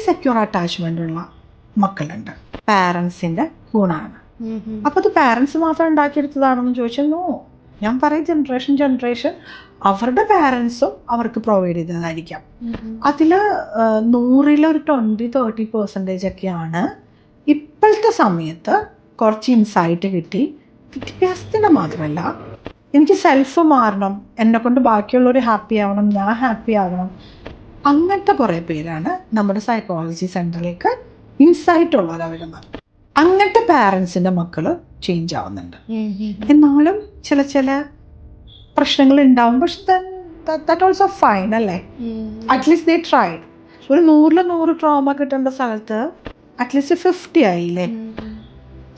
Secure attachment ഉള്ള മക്കളുണ്ട്. പാരൻസിൻ്റെ ഗുണമാണ്. അപ്പോൾ അത് പാരൻസ് മാത്രം ഉണ്ടാക്കിയെടുത്തതാണെന്ന് ചോദിച്ചാൽ നോ. ഞാൻ പറയും ജനറേഷൻ അവരുടെ പാരൻസും അവർക്ക് പ്രൊവൈഡ് ചെയ്തതായിരിക്കാം. അതിൽ 100-ൽ 20-30% ഒക്കെയാണ് ഇപ്പോഴത്തെ സമയത്ത് കുറച്ച് ഇൻസൈറ്റ് കിട്ടി. വിദ്യാഭ്യാസത്തിന് മാത്രമല്ല, എനിക്ക് സെൽഫ് മാറണം, എന്നെക്കൊണ്ട് ബാക്കിയുള്ളവർ ഹാപ്പി ആവണം, ഞാൻ ഹാപ്പി ആകണം, അങ്ങനത്തെ കുറേ പേരാണ് നമ്മുടെ സൈക്കോളജി സെൻറ്ററിലേക്ക് ഇൻസൈറ്റ് ഉള്ളവരാണ് വരുന്നത്. അങ്ങനത്തെ പാരൻസിൻ്റെ മക്കൾ ചേഞ്ച് ആവുന്നുണ്ട്. എന്നാലും ചില പ്രശ്നങ്ങൾ ഉണ്ടാവും. പക്ഷെ ദാറ്റ് ഓൾസോ ഫൈൻ അല്ലേ? അറ്റ്ലീസ്റ്റ് ദേ ട്രൈഡ്. ഒരു 100-ൽ 100 ട്രോമ കിട്ടേണ്ട സ്ഥലത്ത് അറ്റ്ലീസ്റ്റ് 50 ആയില്ലേ?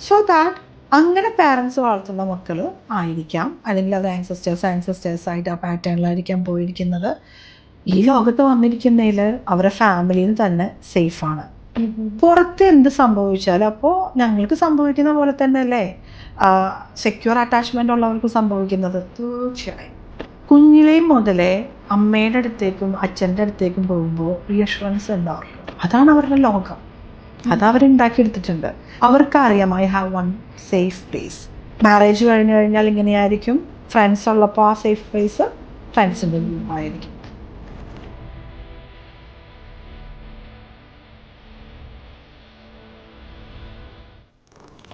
സോ ദാറ്റ് അങ്ങനെ പാരൻസ് വളർത്തുന്ന മക്കൾ ആയിരിക്കാം, അല്ലെങ്കിൽ അത് ആൻസസ്റ്റേഴ്സായിട്ട് ആ പാറ്റേണിലായിരിക്കാം പോയിരിക്കുന്നത്. ഈ ലോകത്ത് വന്നിരിക്കുന്നതിൽ അവരുടെ ഫാമിലിയിൽ തന്നെ സേഫാണ്. പുറത്ത് എന്ത് സംഭവിച്ചാലും അപ്പോൾ ഞങ്ങൾക്ക് സംഭവിക്കുന്ന പോലെ തന്നെ അല്ലേ സെക്യൂർ അറ്റാച്ച്മെൻ്റ് ഉള്ളവർക്ക് സംഭവിക്കുന്നത്? തീർച്ചയായും. കുഞ്ഞിലേ മുതലേ അമ്മയുടെ അടുത്തേക്കും അച്ഛൻ്റെ അടുത്തേക്കും പോകുമ്പോൾ റീഅഷുറൻസ് ഉണ്ടാവും. അതാണ് അവരുടെ ലോകം. അതവരുണ്ടാക്കിയെടുത്തിട്ടുണ്ട്. അവർക്കറിയാം I have one safe place. Marriage കഴിഞ്ഞ് കഴിഞ്ഞാൽ ഇങ്ങനെയായിരിക്കും. ഫ്രണ്ട്സ് ഉള്ളപ്പോൾ ആ സേഫ് പ്ലേസ് ഫ്രണ്ട്സിൻ്റെ ഗ്രൂപ്പായിരിക്കും.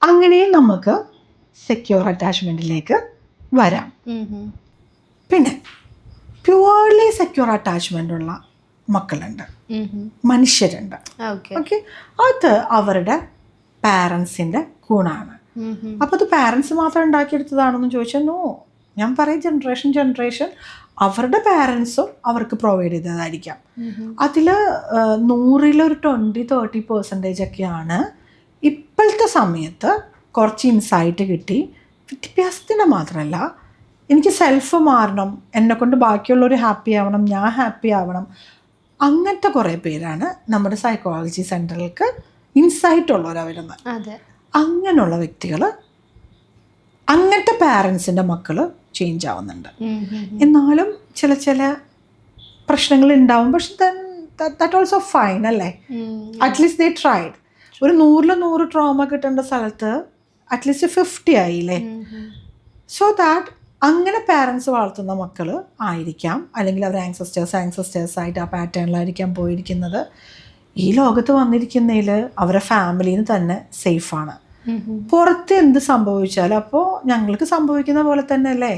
അങ്ങനെയും നമുക്ക് സെക്യൂർ അറ്റാച്ച്മെൻറ്റിലേക്ക് വരാം. പിന്നെ പ്യുവർലി സെക്യൂർ അറ്റാച്ച്മെൻ്റ് ഉള്ള മക്കളുണ്ട്, മനുഷ്യരുണ്ട്. ഓക്കെ, അത് അവരുടെ പാരൻസിൻ്റെ ഗുണമാണ്. അപ്പോൾ അത് പാരൻസ് മാത്രം ഉണ്ടാക്കിയെടുത്തതാണെന്ന് ചോദിച്ചാൽ നോ. ഞാൻ പറയും ജനറേഷൻ അവരുടെ പാരൻസും അവർക്ക് പ്രൊവൈഡ് ചെയ്തതായിരിക്കാം. അതിൽ 100-ൽ 20-30% ഒക്കെയാണ് ഇപ്പോഴത്തെ സമയത്ത് കുറച്ച് ഇൻസൈറ്റ് കിട്ടി. വിദ്യാഭ്യാസത്തിന് മാത്രമല്ല, എനിക്ക് സെൽഫ് മാറണം, എന്നെക്കൊണ്ട് ബാക്കിയുള്ളവർ ഹാപ്പി ആവണം, ഞാൻ ഹാപ്പി ആവണം, അങ്ങനത്തെ കുറേ പേരാണ് നമ്മുടെ സൈക്കോളജി സെൻറ്ററിലേക്ക് ഇൻസൈറ്റ് ഉള്ളവരാണ് വരുന്നത്. അങ്ങനെയുള്ള വ്യക്തികൾ, അങ്ങനത്തെ പാരൻസിൻ്റെ മക്കൾ ചേഞ്ച് ആവുന്നുണ്ട്. എന്നാലും ചില പ്രശ്നങ്ങൾ ഉണ്ടാവും. പക്ഷെ ദാറ്റ് ഓൾസോ ഫൈൻ അല്ലേ? അറ്റ്ലീസ്റ്റ് ദേ ട്രൈഡ്. ഒരു 100-ൽ 100 ട്രോമ കിട്ടേണ്ട സ്ഥലത്ത് അറ്റ്ലീസ്റ്റ് 50 ആയില്ലേ? സോ ദാറ്റ് അങ്ങനെ പാരൻസ് വളർത്തുന്ന മക്കൾ ആയിരിക്കാം, അല്ലെങ്കിൽ അവർ ആൻസസ്റ്റേഴ്സായിട്ട് ആ പാറ്റേണിലായിരിക്കാം പോയിരിക്കുന്നത്. ഈ ലോകത്ത് വന്നിരിക്കുന്നതിൽ അവരുടെ ഫാമിലിന് തന്നെ സേഫാണ്. പുറത്ത് എന്ത് സംഭവിച്ചാലും അപ്പോൾ ഞങ്ങൾക്ക് സംഭവിക്കുന്ന പോലെ തന്നെ അല്ലേ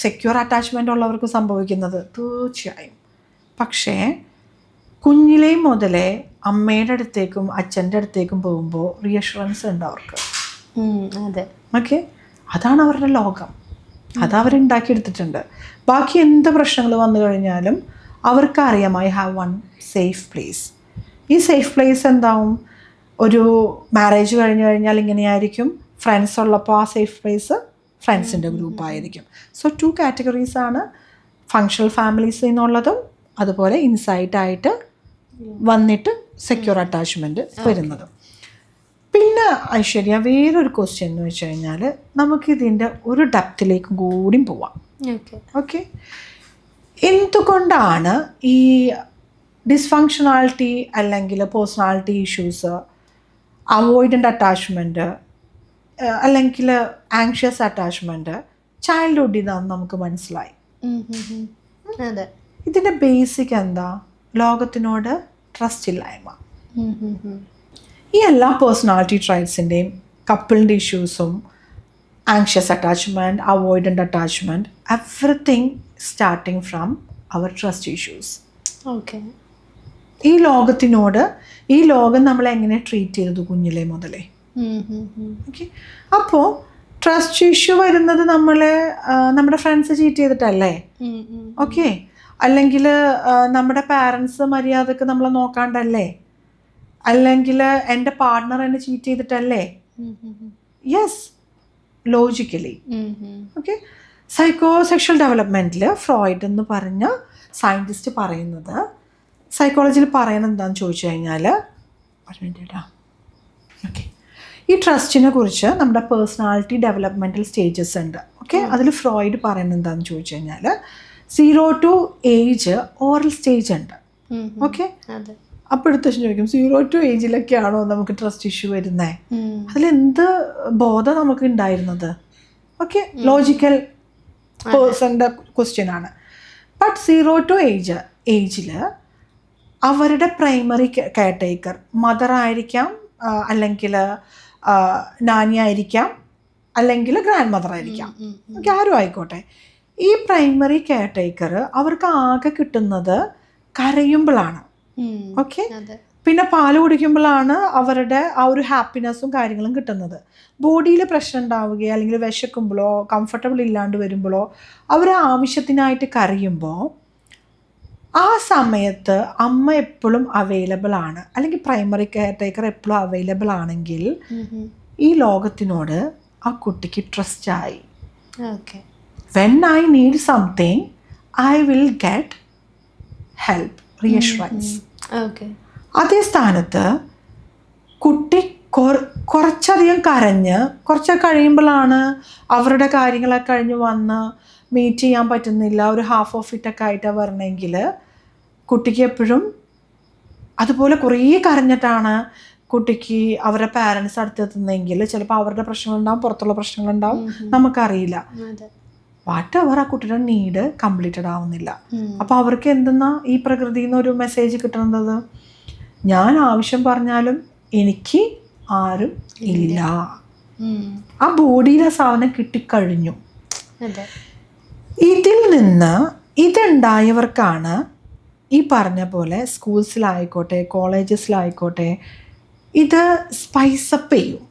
സെക്യൂർ അറ്റാച്ച്മെൻ്റ് ഉള്ളവർക്ക് സംഭവിക്കുന്നത്? തീർച്ചയായും. പക്ഷേ കുഞ്ഞിലേ മുതലേ അമ്മയുടെ അടുത്തേക്കും അച്ഛൻ്റെ അടുത്തേക്കും പോകുമ്പോൾ റീഅഷുറൻസ് ഉണ്ട് അവർക്ക്. ഓക്കെ, അതാണ് അവരുടെ ലോകം. അതവരുണ്ടാക്കിയെടുത്തിട്ടുണ്ട്. ബാക്കി എന്ത് പ്രശ്നങ്ങൾ വന്നു കഴിഞ്ഞാലും അവർക്കറിയാം I have one safe place. ഈ സേഫ് പ്ലേസ് എന്താവും? ഒരു മാരേജ് കഴിഞ്ഞ് കഴിഞ്ഞാൽ ഇങ്ങനെയായിരിക്കും. ഫ്രണ്ട്സ് ഉള്ളപ്പോൾ ആ സേഫ് പ്ലേസ് ഫ്രണ്ട്സിൻ്റെ ഗ്രൂപ്പായിരിക്കും. സോ 2 കാറ്റഗറീസാണ്, ഫങ്ഷണൽ ഫാമിലീസ് എന്നുള്ളതും അതുപോലെ ഇൻസൈറ്റായിട്ട് വന്നിട്ട് സെക്യൂർ അറ്റാച്ച്മെൻറ്റ് വരുന്നതും. പിന്നെ ഐശ്വര്യ, വേറൊരു ക്വസ്റ്റ്യൻ എന്ന് വെച്ച് കഴിഞ്ഞാൽ നമുക്കിതിൻ്റെ ഒരു ഡെപ്തിലേക്ക് കൂടി പോവാം. ഓക്കെ, എന്തുകൊണ്ടാണ് ഈ ഡിസ്ഫങ്ഷണാലിറ്റി അല്ലെങ്കിൽ പേഴ്സണാലിറ്റി ഇഷ്യൂസ്, അവോയ്ഡൻ്റ് അറ്റാച്ച്മെൻറ്റ് അല്ലെങ്കിൽ ആങ്ഷ്യസ് അറ്റാച്ച്മെൻറ്റ് ചൈൽഡ്ഹുഡിൽ നിന്നാണ് നമുക്ക് മനസ്സിലായി. ഇതിൻ്റെ ബേസിക് എന്താ? ലോകത്തിനോട് ട്രസ്റ്റ് ഇല്ലായ്മ. ഈ എല്ലാ പേഴ്സണാലിറ്റി ട്രൈറ്റ്സിൻ്റെയും കപ്പിളിൻ്റെ ഇഷ്യൂസും anxious attachment, avoidant attachment, everything starting from our trust issues. Okay, ഈ ലോകത്തിനോട്, ഈ ലോകം നമ്മളെ എങ്ങനെ ട്രീറ്റ് ചെയ്തത് കുഞ്ഞിലേ മുതലേ. ഓക്കെ, അപ്പോൾ ട്രസ്റ്റ് ഇഷ്യൂ വരുന്നത് നമ്മുടെ ഫ്രണ്ട്സ് ചീറ്റ് ചെയ്തിട്ടല്ലേ? ഓക്കെ, അല്ലെങ്കിൽ നമ്മുടെ പാരൻസ് മര്യാദക്ക് നമ്മളെ നോക്കാണ്ടല്ലേ? അല്ലെങ്കിൽ എൻ്റെ പാർട്ട്ണർ എന്നെ ചീറ്റ് ചെയ്തിട്ടല്ലേ? Yes, logically. ഓക്കെ, സൈക്കോസെക്ഷൽ ഡെവലപ്മെൻറ്റിൽ ഫ്രോയിഡ് എന്ന് പറഞ്ഞ സയൻറ്റിസ്റ്റ് പറയുന്നത്, സൈക്കോളജിയിൽ പറയുന്നത് എന്താണെന്ന് ചോദിച്ചു കഴിഞ്ഞാൽ, ഓക്കെ, ഈ ട്രസ്റ്റിനെ കുറിച്ച് നമ്മുടെ പേഴ്സണാലിറ്റി ഡെവലപ്മെൻറ്റൽ സ്റ്റേജസ് ഉണ്ട്. ഓക്കെ, അതിൽ ഫ്രോയിഡ് പറയുന്നത് എന്താണെന്ന് ചോദിച്ചു കഴിഞ്ഞാൽ 0 to age ഓറൽ സ്റ്റേജ് ഉണ്ട്. ഓക്കെ, അപ്പോഴത്തെ ചോദിക്കും 0 to ഏജിലൊക്കെ ആണോ നമുക്ക് ട്രസ്റ്റ് ഇഷ്യൂ വരുന്നത്? അതിലെന്ത് ബോധം നമുക്ക് ഉണ്ടായിരുന്നത്? ഓക്കെ, ലോജിക്കൽ പേഴ്സൻ്റെ ക്വസ്റ്റ്യൻ ആണ്. ബട്ട് 0 to ഏജിൽ അവരുടെ പ്രൈമറി കെയർ ടേക്കർ മദർ ആയിരിക്കാം, അല്ലെങ്കിൽ നാനി ആയിരിക്കാം, അല്ലെങ്കിൽ ഗ്രാൻഡ് മദർ ആയിരിക്കാം, ഓക്കെ, ആരും ആയിക്കോട്ടെ. ഈ പ്രൈമറി കെയർ ടേക്കർ അവർക്ക് ആകെ കിട്ടുന്നത് കരയുമ്പോഴാണ്. ഓക്കെ, പിന്നെ പാല് കുടിക്കുമ്പോഴാണ് അവരുടെ ആ ഒരു ഹാപ്പിനെസ്സും കാര്യങ്ങളും കിട്ടുന്നത്. ബോഡിയിൽ പ്രശ്നം ഉണ്ടാവുകയോ അല്ലെങ്കിൽ വിശക്കുമ്പോഴോ കംഫർട്ടബിൾ ഇല്ലാണ്ട് വരുമ്പോഴോ അവർ ആവശ്യത്തിനായിട്ട് കരയുമ്പോൾ ആ സമയത്ത് അമ്മ എപ്പോഴും അവൈലബിൾ ആണ്, അല്ലെങ്കിൽ പ്രൈമറി കെയർ ടേക്കർ എപ്പോഴും അവൈലബിൾ ആണെങ്കിൽ ഈ ലോകത്തിനോട് ആ കുട്ടിക്ക് ട്രസ്റ്റ് ആയി. When I need something I will get help, reassurance. അതേ സ്ഥാനത്ത് കുട്ടി കുറച്ചധികം കരഞ്ഞ് കുറച്ച് കഴിയുമ്പോഴാണ് അവരുടെ കാര്യങ്ങളൊക്കെ കഴിഞ്ഞ് വന്ന് മീറ്റ് ചെയ്യാൻ പറ്റുന്നില്ല, ഒരു ഹാഫ് ഓഫ് ഇറ്റൊക്കെ ആയിട്ടാണ് വരണമെങ്കിൽ കുട്ടിക്ക് എപ്പോഴും അതുപോലെ കുറേ കരഞ്ഞിട്ടാണ് കുട്ടിക്ക് അവരുടെ പാരൻസ് അടുത്തെത്തുന്നതെങ്കിൽ ചിലപ്പോൾ അവരുടെ പ്രശ്നങ്ങളുണ്ടാവും, പുറത്തുള്ള പ്രശ്നങ്ങളുണ്ടാവും, നമുക്കറിയില്ല. വാട്ട് എവർ ആ കുട്ടിയുടെ നീഡ് കംപ്ലീറ്റഡ് ആവുന്നില്ല. അപ്പോൾ അവർക്ക് എന്തെന്നാ ഈ പ്രകൃതിയിൽ നിന്ന് ഒരു മെസ്സേജ് കിട്ടുന്നത്? ഞാൻ ആവശ്യം പറഞ്ഞാലും എനിക്ക് ആരും ഇല്ല. ആ ബോഡിയിലെ സാധനം കിട്ടിക്കഴിഞ്ഞു. ഇതിൽ നിന്ന് ഇതുണ്ടായവർക്കാണ് ഈ പറഞ്ഞ പോലെ സ്കൂൾസിലായിക്കോട്ടെ കോളേജസിലായിക്കോട്ടെ ഇത് സ്പൈസപ്പ് ചെയ്യും.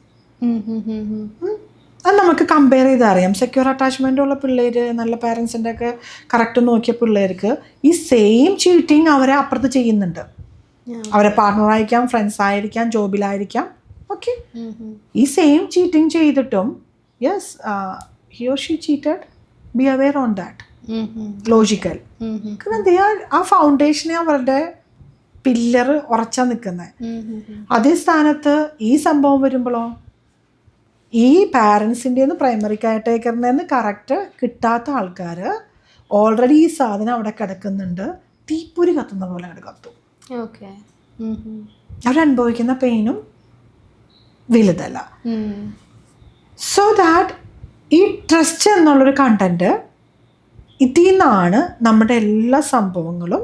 അത് നമുക്ക് കമ്പയർ ചെയ്ത് അറിയാം. സെക്യൂർ അറ്റാച്ച്മെൻ്റ് ഉള്ള പിള്ളേർ, നല്ല പാരൻസിൻ്റെ ഒക്കെ കറക്റ്റ് നോക്കിയ പിള്ളേർക്ക് ഈ സെയിം ചീറ്റിങ് അവരെ അപ്പുറത്ത് ചെയ്യുന്നുണ്ട്. അവരെ പാർട്ട്ണറായിരിക്കാം, ഫ്രണ്ട്സ് ആയിരിക്കാം, ജോബിലായിരിക്കാം. ഓക്കെ, ഈ സെയിം ചീറ്റിങ് ചെയ്തിട്ടും yes he or she cheated, be aware on that, logical. ആ ഫൗണ്ടേഷനെ അവരുടെ പില്ലർ ഉറച്ചാ നിൽക്കുന്നത്. അതേ സ്ഥാനത്ത് ഈ സംഭവം വരുമ്പോഴോ ഈ പാരൻസിൻ്റെ പ്രൈമറി കെയർ ടേക്കറിൻ്റെ നിന്ന് കറക്റ്റ് കിട്ടാത്ത ആൾക്കാർ ഓൾറെഡി ഈ സാധനം അവിടെ കിടക്കുന്നുണ്ട്, തീപ്പൊരി കത്തുന്ന പോലെ അവിടെ കത്തും. അവരനുഭവിക്കുന്ന പെയിനും വലുതല്ല. സോ ദാറ്റ് ഈ ട്രസ്റ്റ് എന്നുള്ളൊരു കണ്ടന്റ് ഇതിൽ നിന്നാണ് നമ്മുടെ എല്ലാ സംഭവങ്ങളും,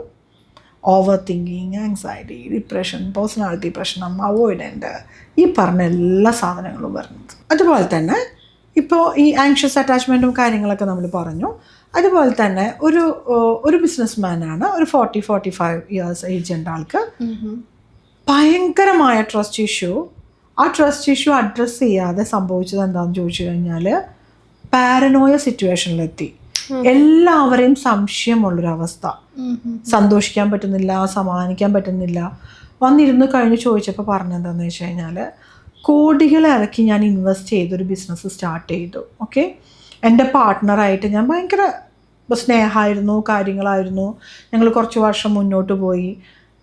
over thinking, anxiety, depression, personality പ്രശ്നം, അവോയ്ഡൻറ്റ്, ഈ പറഞ്ഞ എല്ലാ സാധനങ്ങളും വരുന്നത്. അതുപോലെ തന്നെ ഇപ്പോൾ ഈ ആങ്ഷ്യസ് അറ്റാച്ച്മെൻറ്റും കാര്യങ്ങളൊക്കെ നമ്മൾ പറഞ്ഞു. അതുപോലെ തന്നെ ഒരു ബിസിനസ്മാനാണ്, ഒരു 40-45 ഇയേഴ്സ് ഏജ് ഉണ്ട് ആൾക്ക്, ഭയങ്കരമായ ട്രസ്റ്റ് ഇഷ്യൂ. ആ ട്രസ്റ്റ് ഇഷ്യൂ അഡ്രസ്സ് ചെയ്യാതെ സംഭവിച്ചത് എന്താണെന്ന് ചോദിച്ചു കഴിഞ്ഞാൽ പാരനോയ സിറ്റുവേഷനിലെത്തി. എല്ലാവരെയും സംശയമുള്ളൊരവസ്ഥ, സന്തോഷിക്കാൻ പറ്റുന്നില്ല, സമാധാനിക്കാൻ പറ്റുന്നില്ല. വന്നിരുന്ന് കഴിഞ്ഞ് ചോദിച്ചപ്പോൾ പറഞ്ഞെന്താണെന്ന് വെച്ച് കഴിഞ്ഞാൽ കോടികൾ ഇറക്കി ഞാൻ ഇൻവെസ്റ്റ് ചെയ്തൊരു ബിസിനസ് സ്റ്റാർട്ട് ചെയ്തു. ഓക്കെ, എൻ്റെ പാർട്ട്ണറായിട്ട് ഞാൻ ഭയങ്കര സ്നേഹമായിരുന്നു, കാര്യങ്ങളായിരുന്നു, ഞങ്ങൾ കുറച്ച് വർഷം മുന്നോട്ട് പോയി.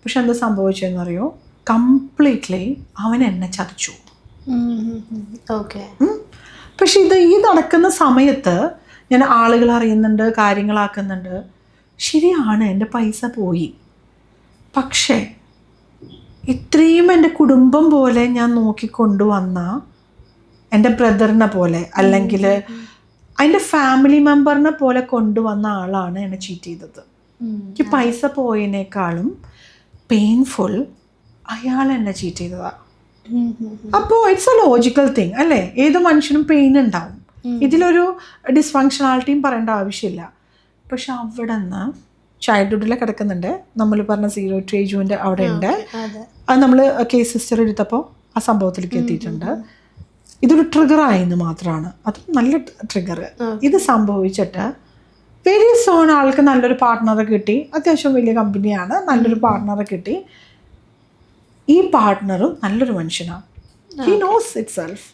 പക്ഷെ എന്താ സംഭവിച്ചതെന്നറിയോ? കംപ്ലീറ്റ്ലി അവൻ എന്നെ ചതിച്ചു. ഓക്കെ. പക്ഷെ ഈ നടക്കുന്ന സമയത്ത് ഞാൻ ആളുകൾ അറിയുന്നുണ്ട്, കാര്യങ്ങളാക്കുന്നുണ്ട്, ശരിയാണ്, എൻ്റെ പൈസ പോയി. പക്ഷേ ഇത്രയും എൻ്റെ കുടുംബം പോലെ ഞാൻ നോക്കിക്കൊണ്ടുവന്ന എൻ്റെ ബ്രദറിനെ പോലെ അല്ലെങ്കിൽ അതിൻ്റെ ഫാമിലി മെമ്പറിനെ പോലെ കൊണ്ടുവന്ന ആളാണ് എന്നെ ചീറ്റ് ചെയ്തത്. എനിക്ക് പൈസ പോയതിനേക്കാളും പെയിൻഫുൾ അയാൾ എന്നെ ചീറ്റ് ചെയ്തതാണ്. അപ്പോൾ ഇറ്റ്സ് എ ലോജിക്കൽ തിങ് അല്ലേ? ഏത് മനുഷ്യനും പെയിൻ ഉണ്ടാവും. ഇതിലൊരു ഡിസ്ഫങ്ഷണാലിറ്റിയും പറയേണ്ട ആവശ്യമില്ല. പക്ഷെ അവിടെ നിന്ന് ചൈൽഡ്ഹുഡിൽ കിടക്കുന്നുണ്ട്, നമ്മൾ പറഞ്ഞ 0 to ഏജ് അവിടെ ഉണ്ട്. അത് നമ്മൾ കേസ് ഹിസ്റ്ററി എടുത്തപ്പോൾ ആ സംഭവത്തിലേക്ക് എത്തിയിട്ടുണ്ട്. ഇതൊരു ട്രിഗറായെന്ന് മാത്രമാണ്, അത് നല്ല ട്രിഗർ. ഇത് സംഭവിച്ചിട്ട് വെരി സോൺ ആൾക്ക് നല്ലൊരു പാർട്ട്ണറെ കിട്ടി, അത്യാവശ്യം വലിയ കമ്പനിയാണ്, നല്ലൊരു പാർട്ട്ണറെ കിട്ടി. ഈ പാർട്ട്ണറും നല്ലൊരു മനുഷ്യനാണ്, ഹി നോസ് ഇറ്റ് സെൽഫ്.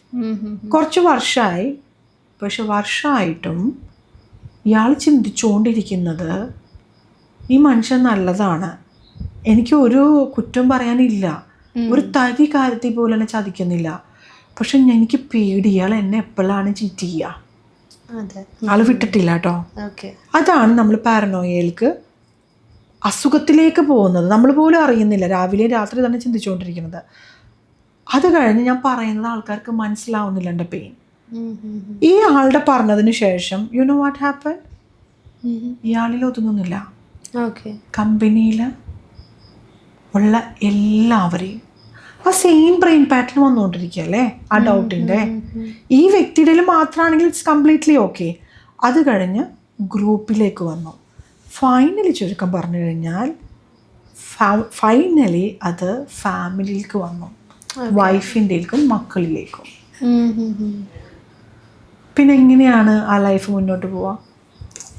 കുറച്ച് വർഷമായി, പക്ഷെ വർഷമായിട്ടും ഇയാൾ ചിന്തിച്ചുകൊണ്ടിരിക്കുന്നത് ഈ മനുഷ്യൻ നല്ലതാണ്, എനിക്ക് ഒരു കുറ്റം പറയാനില്ല, ഒരു തരി കാര്യത്തിൽ പോലും എന്നെ ചതിക്കുന്നില്ല, പക്ഷെ എനിക്ക് പേടി ഇയാൾ എന്നെ എപ്പോഴാണ് ചീറ്റ് ചെയ്യുക. ആള് വിട്ടിട്ടില്ല കേട്ടോ. അതാണ് നമ്മൾ പാരനോയയിലേക്ക് അസുഖത്തിലേക്ക് പോകുന്നത് നമ്മൾ പോലും അറിയുന്നില്ല, രാവിലെ രാത്രി തന്നെ ചിന്തിച്ചുകൊണ്ടിരിക്കുന്നത്. അത് കഴിഞ്ഞ് ഞാൻ പറയുന്നത് ആൾക്കാർക്ക് മനസ്സിലാവുന്നില്ല എൻ്റെ പെയിൻ. ഈ ആളുടെ പറഞ്ഞതിന് ശേഷം യു നോ വാട്ട് ഹാപ്പൻ, ഇയാളിൽ ഒതുങ്ങുന്നില്ല, കമ്പനിയിൽ ഉള്ള എല്ലാവരെയും ആ സെയിം ബ്രെയിൻ പാറ്റേൺ വന്നുകൊണ്ടിരിക്കുക അല്ലേ, ആ ഡൗട്ടിൻ്റെ. ഈ വ്യക്തിയുടെ മാത്രമാണെങ്കിൽ ഇറ്റ്സ് കംപ്ലീറ്റ്ലി ഓക്കെ. അത് കഴിഞ്ഞ് ഗ്രൂപ്പിലേക്ക് വന്നു. ഫൈനലി ചുരുക്കം പറഞ്ഞു കഴിഞ്ഞാൽ ഫൈനലി അത് ഫാമിലിയിലേക്ക് വന്നു, വൈഫിൻ്റെക്കും മക്കളിലേക്കും. പിന്നെ എങ്ങനെയാണ് ആ ലൈഫ് മുന്നോട്ട് പോവുക?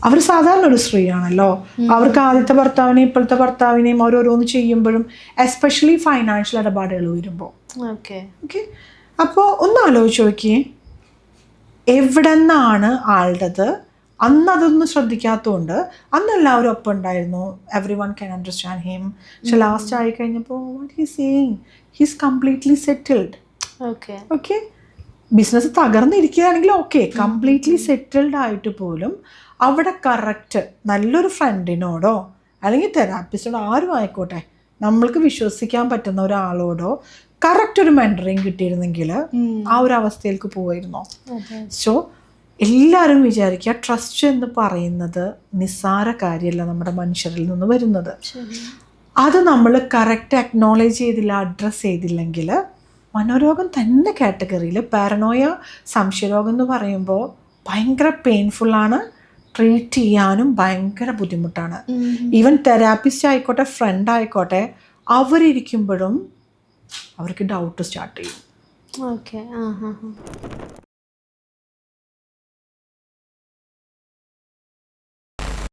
അവർ സാധാരണ ഒരു സ്ത്രീയാണല്ലോ, അവർക്ക് ആദ്യത്തെ ഭർത്താവിനെയും ഇപ്പോഴത്തെ ഭർത്താവിനെയും ഓരോന്ന് ചെയ്യുമ്പോഴും എസ്പെഷ്യലി ഫൈനാൻഷ്യൽ ഇടപാടുകൾ വരുമ്പോൾ ഓക്കെ. അപ്പോൾ ഒന്ന് ആലോചിച്ച് നോക്കിയേ, എവിടെ നിന്നാണ് ആളുടേത്. അന്ന് അതൊന്നും ശ്രദ്ധിക്കാത്തതുകൊണ്ട് അന്ന് എല്ലാവരും ഒപ്പം ഉണ്ടായിരുന്നു, everyone can understand him. പക്ഷെ ലാസ്റ്റ് ആയി കഴിഞ്ഞപ്പോൾ what he saying, he's completely settled. Okay, business തകർന്നിരിക്കുകയാണെങ്കിൽ ഓക്കെ, കംപ്ലീറ്റ്ലി സെറ്റിൽഡ് ആയിട്ട് പോലും അവിടെ കറക്റ്റ് നല്ലൊരു ഫ്രണ്ടിനോടോ അല്ലെങ്കിൽ തെറാപ്പിസ്റ്റോടോ ആരും ആയിക്കോട്ടെ, നമ്മൾക്ക് വിശ്വസിക്കാൻ പറ്റുന്ന ഒരാളോടോ കറക്റ്റ് ഒരു മെൻറ്ററിങ് കിട്ടിയിരുന്നെങ്കിൽ ആ ഒരു അവസ്ഥയിലേക്ക് പോയിരുന്നോ? സോ എല്ലാവരും വിചാരിക്കുക ട്രസ്റ്റ് എന്ന് പറയുന്നത് നിസ്സാര കാര്യമല്ല നമ്മുടെ മനുഷ്യരിൽ നിന്ന് വരുന്നത്. അത് നമ്മൾ കറക്റ്റ് അക്നോളേജ് ചെയ്തില്ല, അഡ്രസ്സ് ചെയ്തില്ലെങ്കിൽ മനോരോഗം തന്നെ കാറ്റഗറിയിൽ പാരനോയ, സംശയരോഗം എന്ന് പറയുമ്പോൾ ഭയങ്കര പെയിൻഫുള്ളാണ്, ട്രീറ്റ് ചെയ്യാനും ഭയങ്കര ബുദ്ധിമുട്ടാണ്. ഈവൻ തെറാപ്പിസ്റ്റ് ആയിക്കോട്ടെ ഫ്രണ്ട് ആയിക്കോട്ടെ, അവരിയ്ക്കുമ്പോഴും അവർക്ക് ഡൗട്ട് സ്റ്റാർട്ട് ചെയ്യും.